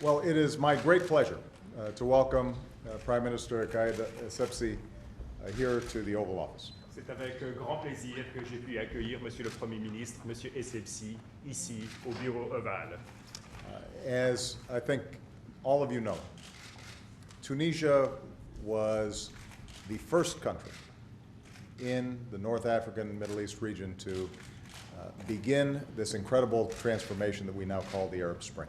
Well, it is my great pleasure to welcome Prime Minister Essebsi here to the Oval Office. C'est avec grand plaisir que j'ai pu accueillir Monsieur le Premier ministre, Monsieur Essebsi, ici au bureau ovale. As I think all of you know, Tunisia was the first country in the North African Middle East region to begin this incredible transformation that we now call the Arab Spring.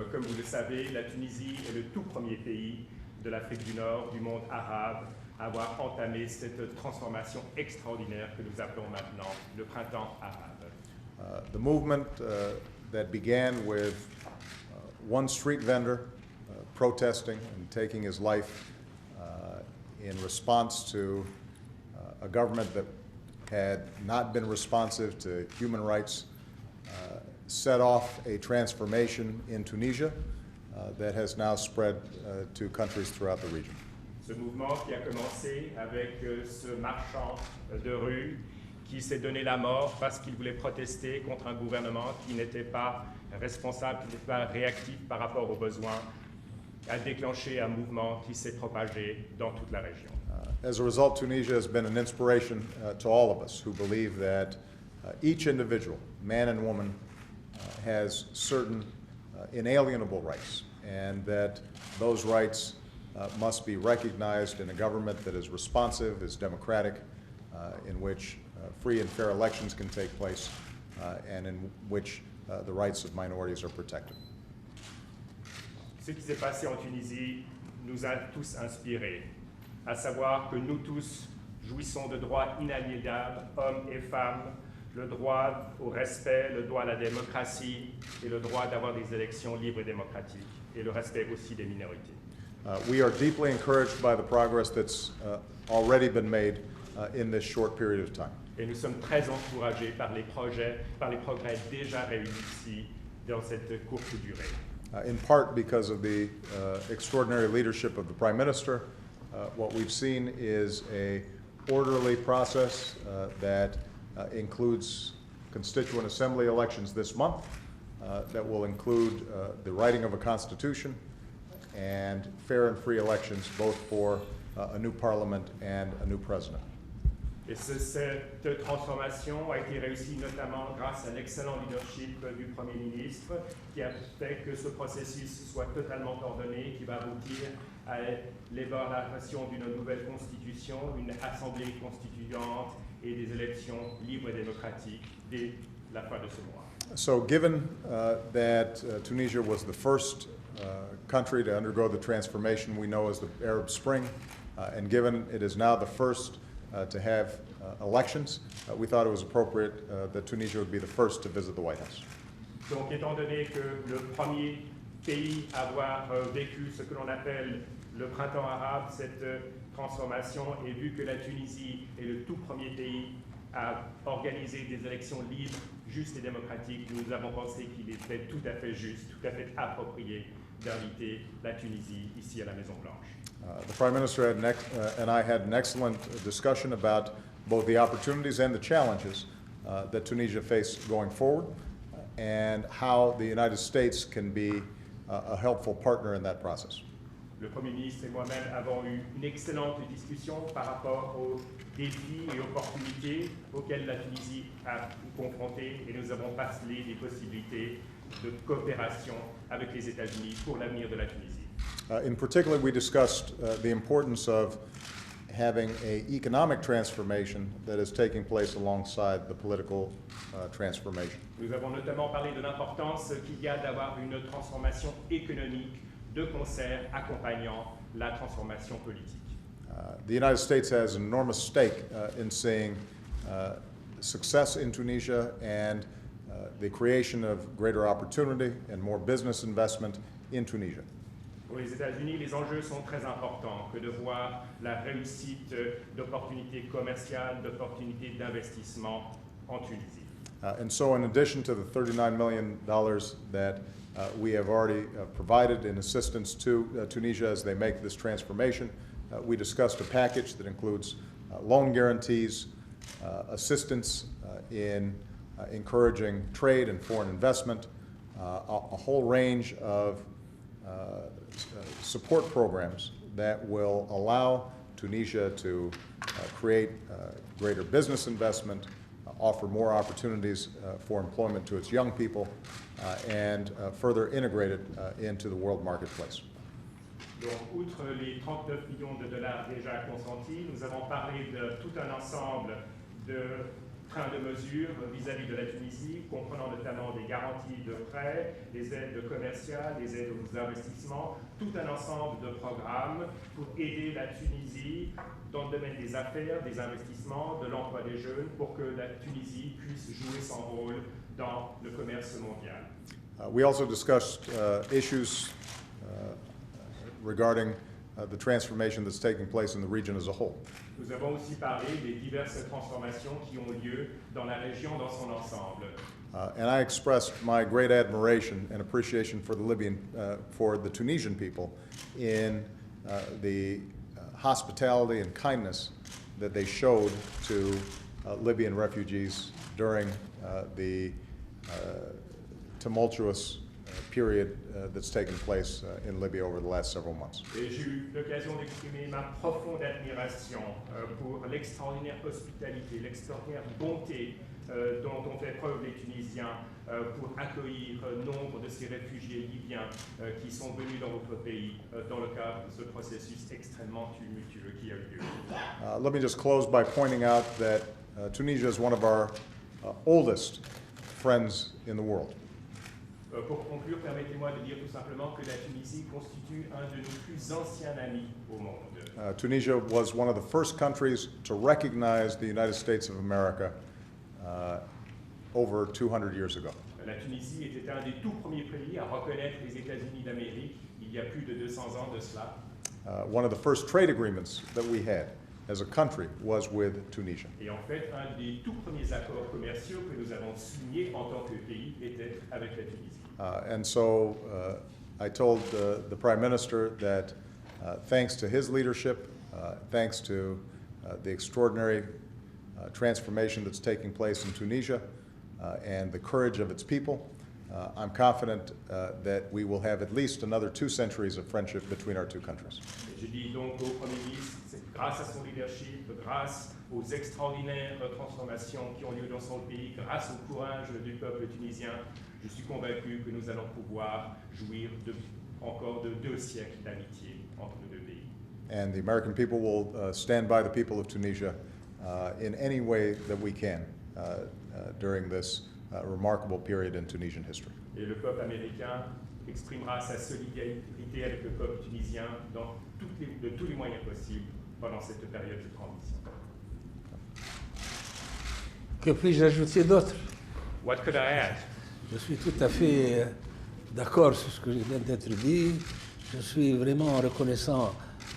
Comme vous le savez, la Tunisie est le tout premier pays de l'Afrique du Nord, du monde arabe, à avoir entamé cette transformation extraordinaire que nous appelons maintenant le printemps arabe. The movement that began with one street vendor protesting and taking his life in response to a government that had not been responsive to human rights set off a transformation in Tunisia that has now spread to countries throughout the region. Ce mouvement qui a commencé avec ce marchand de rue qui s'est donné la mort parce qu'il voulait protester contre un gouvernement qui n'était pas responsable, qui n'était pas réactif par rapport aux besoins, a déclenché un mouvement qui s'est propagé dans toute la région. As a result, Tunisia has been an inspiration to all of us who believe that each individual, man and woman, has certain inalienable rights, and that those rights must be recognized in a government that is responsive, is democratic, in which free and fair elections can take place, and in which the rights of minorities are protected. Ce qui s'est passé en Tunisie nous a tous inspirés, à savoir que nous tous jouissons de droits inaliénables, hommes et femmes, le droit au respect, le droit à la démocratie et le droit d'avoir des élections libres et démocratiques, et le respect aussi des minorités. We are deeply encouraged by the progress that's already been made in this short period of time. Et nous sommes très encouragés par les progrès déjà réussis dans cette courte durée. In part because of the extraordinary leadership of the Prime Minister, what we've seen is a orderly process that includes constituent assembly elections this month, that will include the writing of a constitution and fair and free elections both for a new parliament and a new president. Et cette transformation a été réussie notamment grâce à l'excellent leadership du Premier ministre qui a fait que ce processus soit totalement ordonné, qui va aboutir à l'élaboration d'une nouvelle constitution, une assemblée constituante et des élections libres et démocratiques dès la fin de ce mois. So given that Tunisia was the first country to undergo the transformation we know as the Arab Spring, and given it is now the first to have elections, we thought it was appropriate that Tunisia would be the first to visit the White House. Donc, étant donné que le premier pays à avoir vécu ce que l'on appelle le printemps arabe, cette transformation, et vu que la Tunisie est le tout premier pays à organiser des élections libres, justes et démocratiques, nous avons pensé qu'il était tout à fait juste, tout à fait approprié d'inviter la Tunisie ici à la Maison-Blanche. The Prime Minister and I had an excellent discussion about both the opportunities and the challenges that Tunisia face going forward, and how the United States can be a helpful partner in that process. Le Premier ministre et moi-même avons eu une excellente discussion par rapport aux défis et opportunités auxquels la Tunisie a confronté, et nous avons parlé des possibilités de coopération avec les États-Unis pour l'avenir de la Tunisie. In particular, we discussed the importance of having an economic transformation that is taking place alongside the political transformation. Nous avons notamment parlé de l'importance qu'il y a d'avoir une transformation économique de concert accompagnant la transformation politique. The United States has an enormous stake in seeing success in Tunisia and the creation of greater opportunity and more business investment in Tunisia. Pour les États-Unis, les enjeux sont très importants que de voir la réussite d'opportunités commerciales, d'opportunités d'investissement en Tunisie. And so in addition to the $39 million that we have already provided in assistance to Tunisia as they make this transformation, we discussed a package that includes loan guarantees, assistance in encouraging trade and foreign investment, a whole range of support programs that will allow Tunisia to create greater business investment, offer more opportunities for employment to its young people, and further integrate it into the world marketplace. Donc, outre les 39 millions de dollars déjà consentis, nous avons parlé de tout un ensemble de trains de mesures vis-à-vis de la Tunisie, comprenant notamment des garanties de prêts, des aides commerciales, des aides aux investissements, tout un ensemble de programmes pour aider la Tunisie dans le domaine des affaires, des investissements, de l'emploi des jeunes, pour que la Tunisie puisse jouer son rôle dans le commerce mondial. We also discussed issues regarding the transformation that's taking place in the region as a whole. Nous avons aussi parlé des diverses transformations qui ont lieu dans la région dans son ensemble. And I expressed my great admiration and appreciation for the Tunisian people in the hospitality and kindness that they showed to Libyan refugees during the tumultuous period that's taken place in Libya over the last several months. Et j'ai eu l'occasion d'exprimer ma profonde admiration pour l'extraordinaire hospitalité, l'extraordinaire bonté dont ont fait preuve les Tunisiens pour accueillir nombre de ces réfugiés libyens qui sont venus dans votre pays dans le cadre de ce processus extrêmement tumultueux qui a eu lieu. Let me just close by pointing out that Tunisia is one of our oldest friends in the world. Pour conclure, permettez-moi de dire tout simplement que la Tunisie constitue un de nos plus anciens amis au monde. Tunisia was one of the first countries to recognize the United States of America over 200 years ago. La Tunisie était un des tout premiers pays à reconnaître les États-Unis d'Amérique il y a plus de 200 ans de cela. One of the first trade agreements that we had as a country was with Tunisia. Et en fait, un des tout premiers accords commerciaux que nous avons signés en tant que pays était avec la Tunisie. And so I told the Prime Minister that thanks to his leadership, thanks to the extraordinary transformation that's taking place in Tunisia and the courage of its people, I'm confident that we will have at least another 2 centuries of friendship between our two countries. Je dis donc au Premier ministre, c'est grâce à son leadership, grâce aux extraordinaires transformations qui ont lieu dans son pays, grâce au courage du peuple tunisien, je suis convaincu que nous allons pouvoir jouir encore de 2 siècles d'amitié entre nos 2 pays. And the American people will stand by the people of Tunisia in any way that we can during this remarkable period in Tunisian history. Et le peuple américain exprimera sa solidarité avec le peuple tunisien de tous les moyens possibles pendant cette période de transition. Que puis-je ajouter d'autre? What could I add? Je suis tout à fait d'accord sur ce que vient d'être dit. Je suis vraiment reconnaissant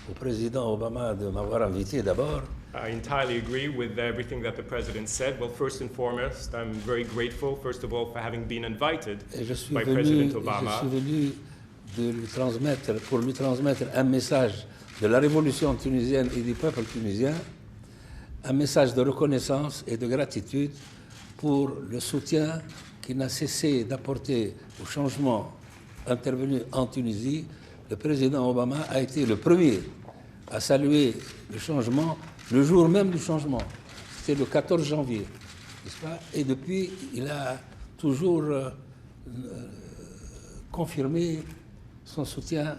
au président Obama de m'avoir invité d'abord. I entirely agree with everything that the President said. Well, first and foremost, I'm very grateful, first of all, for having been invited by President Obama. Je suis venu pour lui transmettre un message de la révolution tunisienne et du peuple tunisien, un message de reconnaissance et de gratitude pour le soutien qui n'a cessé d'apporter au changement intervenu en Tunisie. Le président Obama a été le premier à saluer le changement le jour même du changement. C'était le 14 janvier, n'est-ce pas? Et depuis, il a toujours confirmé son soutien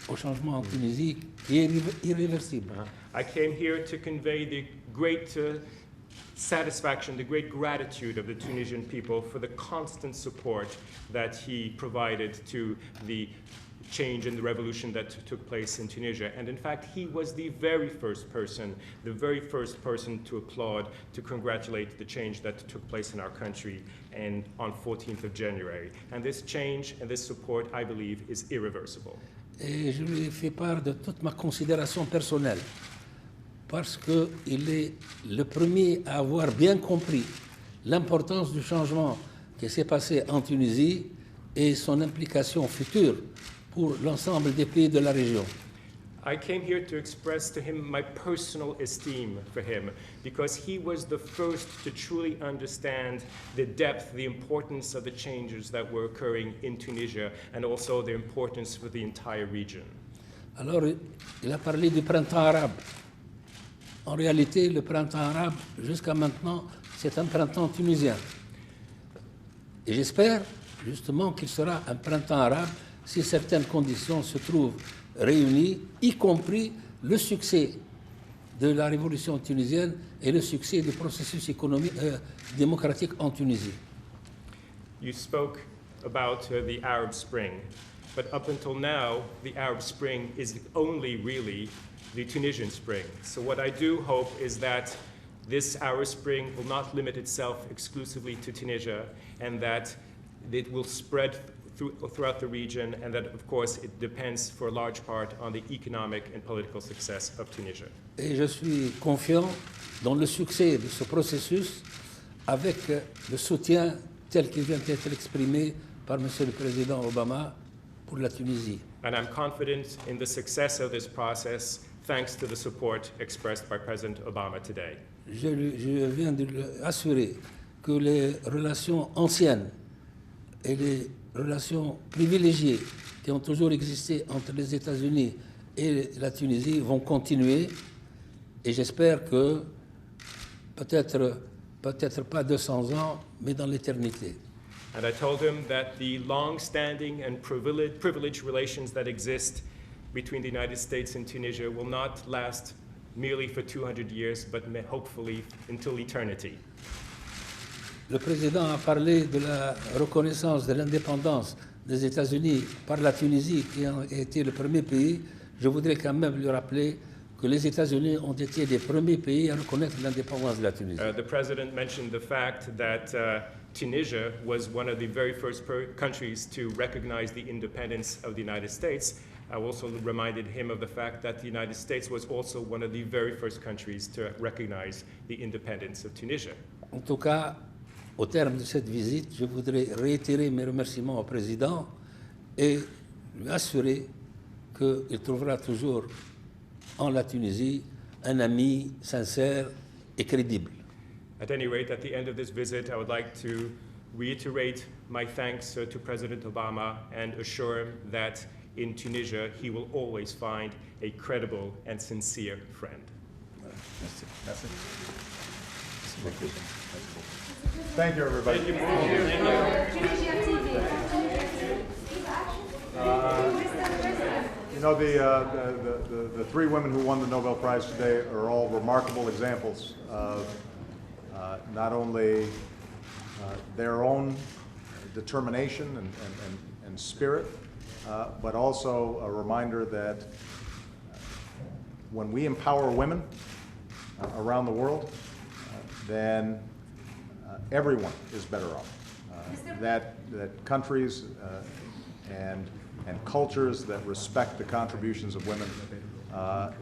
au changement en Tunisie qui est irréversible. I came here to convey the great satisfaction, the great gratitude of the Tunisian people for the constant support that he provided to the change and the revolution that took place in Tunisia. And in fact, he was the very first person to applaud, to congratulate the change that took place in our country and on 14th of January. And this change and this support, I believe, is irreversible. Et je lui ai fait part de toute ma considération personnelle, parce qu'il est le premier à avoir bien compris l'importance du changement qui s'est passé en Tunisie et son implication future pour l'ensemble des pays de la région. I came here to express to him my personal esteem for him because he was the first to truly understand the depth, the importance of the changes that were occurring in Tunisia and also their importance for the entire region. Alors, il a parlé du printemps arabe. En réalité, le printemps arabe, jusqu'à maintenant, c'est un printemps tunisien. Et j'espère justement qu'il sera un printemps arabe si certaines conditions se trouvent réunies, y compris le succès de la révolution tunisienne et le succès du processus économique, démocratique en Tunisie. You spoke about the Arab Spring, but up until now, the Arab Spring is only really the Tunisian Spring. So what I do hope is that this Arab Spring will not limit itself exclusively to Tunisia and that it will spread throughout the region and that, of course, it depends for a large part on the economic and political success of Tunisia. Et je suis confiant dans le succès de ce processus avec le soutien tel qu'il vient d'être exprimé par M. le Président Obama pour la Tunisie. And I'm confident in the success of this process thanks to the support expressed by President Obama today. Je viens de lui assurer que les relations anciennes et les relations privilégiées qui ont toujours existé entre les États-Unis et la Tunisie vont continuer et j'espère que peut-être pas 200 ans, mais dans l'éternité. And I told him that the long-standing and privileged relations that exist between the United States and Tunisia will not last merely for 200 years, but hopefully until eternity. Le président a parlé de la reconnaissance de l'indépendance des États-Unis par la Tunisie, qui a été le premier pays. Je voudrais quand même lui rappeler que les États-Unis ont été les premiers pays à reconnaître l'indépendance de la Tunisie. The president mentioned the fact that Tunisia was one of the very first countries to recognize the independence of the United States. I also reminded him of the fact that the United States was also one of the very first countries to recognize the independence of Tunisia. En tout cas, au terme de cette visite, je voudrais réitérer mes remerciements au président et lui assurer qu'il trouvera toujours en la Tunisie un ami sincère et crédible. At any rate, at the end of this visit, I would like to reiterate my thanks to President Obama and assure him that in Tunisia he will always find a credible and sincere friend. Merci. Thank you, everybody. You know, the three women who won the Nobel Prize today are all remarkable examples of not only their own determination and spirit, but also a reminder that when we empower women around the world, then everyone is better off. That countries and cultures that respect the contributions of women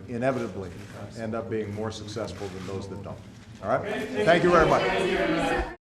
inevitably end up being more successful than those that don't. All right? Thank you very much.